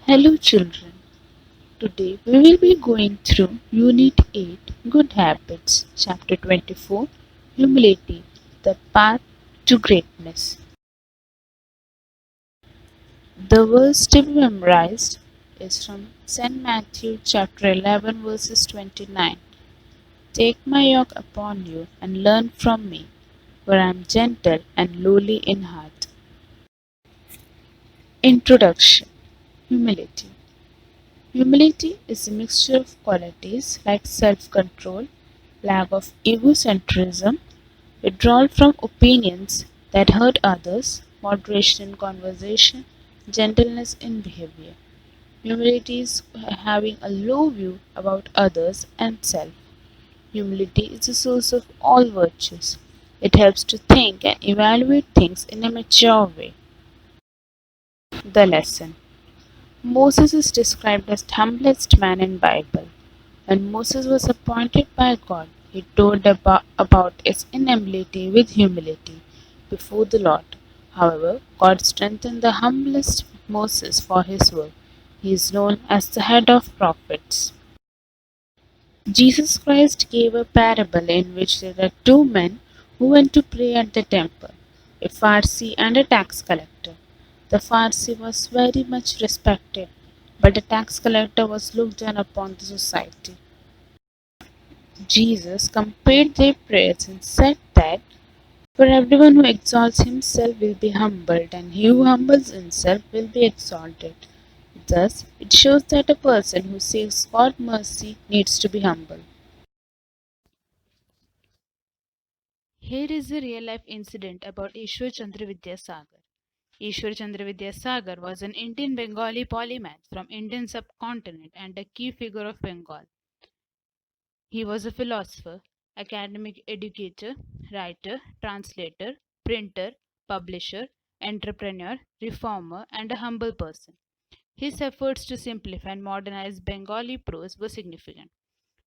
Hello children, today we will be going through Unit 8 Good Habits, Chapter 24 Humility, the Path to Greatness. The verse to be memorized is from St. Matthew chapter 11 verses 29. Take my yoke upon you and learn from me, for I am gentle and lowly in heart. Introduction. Humility. Humility is a mixture of qualities like self-control, lack of egocentrism, withdrawal from opinions that hurt others, moderation in conversation, gentleness in behavior. Humility is having a low view about others and self. Humility is the source of all virtues. It helps to think and evaluate things in a mature way. The lesson. Moses is described as the humblest man in Bible. When Moses was appointed by God, he told about his inability with humility before the Lord. However, God strengthened the humblest Moses for his work. He is known as the head of prophets. Jesus Christ gave a parable in which there are two men who went to pray at the temple, a Pharisee and a tax collector. The Pharisee was very much respected, but the tax collector was looked down upon the society. Jesus compared their prayers and said that for everyone who exalts himself will be humbled, and he who humbles himself will be exalted. Thus, it shows that a person who seeks God's mercy needs to be humble. Here is a real life incident about Ishwar Chandra Vidyasagar. Ishwar Chandra Vidyasagar was an Indian Bengali polymath from Indian subcontinent and a key figure of Bengal. He was a philosopher, academic educator, writer, translator, printer, publisher, entrepreneur, reformer, and a humble person. His efforts to simplify and modernize Bengali prose were significant.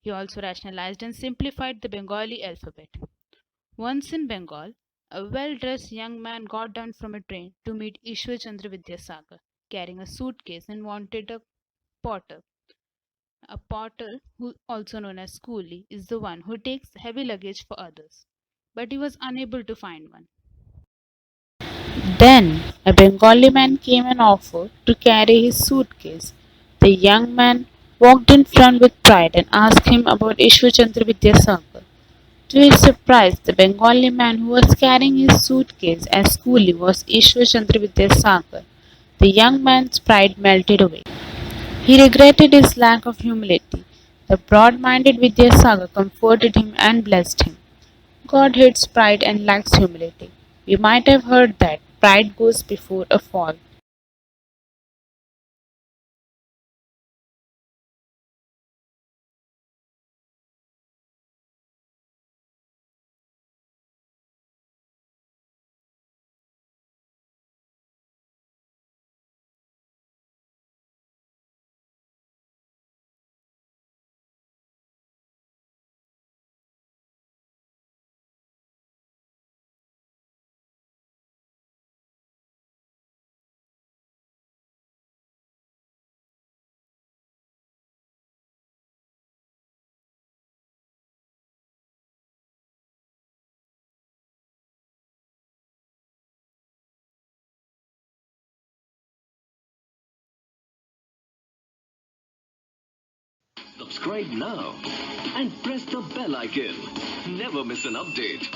He also rationalized and simplified the Bengali alphabet. Once in Bengal, a well dressed young man got down from a train to meet Ishwar Chandra Vidyasagar, carrying a suitcase and wanted a porter. A porter, who also known as coolie, is the one who takes heavy luggage for others. But he was unable to find one. Then a Bengali man came and offered to carry his suitcase. The young man walked in front with pride and asked him about Ishwachandra Vidyasagar. To his surprise, the Bengali man who was carrying his suitcase as coolie was Ishwachandra Vidyasagar. The young man's pride melted away. He regretted his lack of humility. The broad-minded Vidyasagar comforted him and blessed him. God hates pride and lacks humility. We might have heard that pride goes before a fall. Subscribe now and press the bell icon. Never miss an update.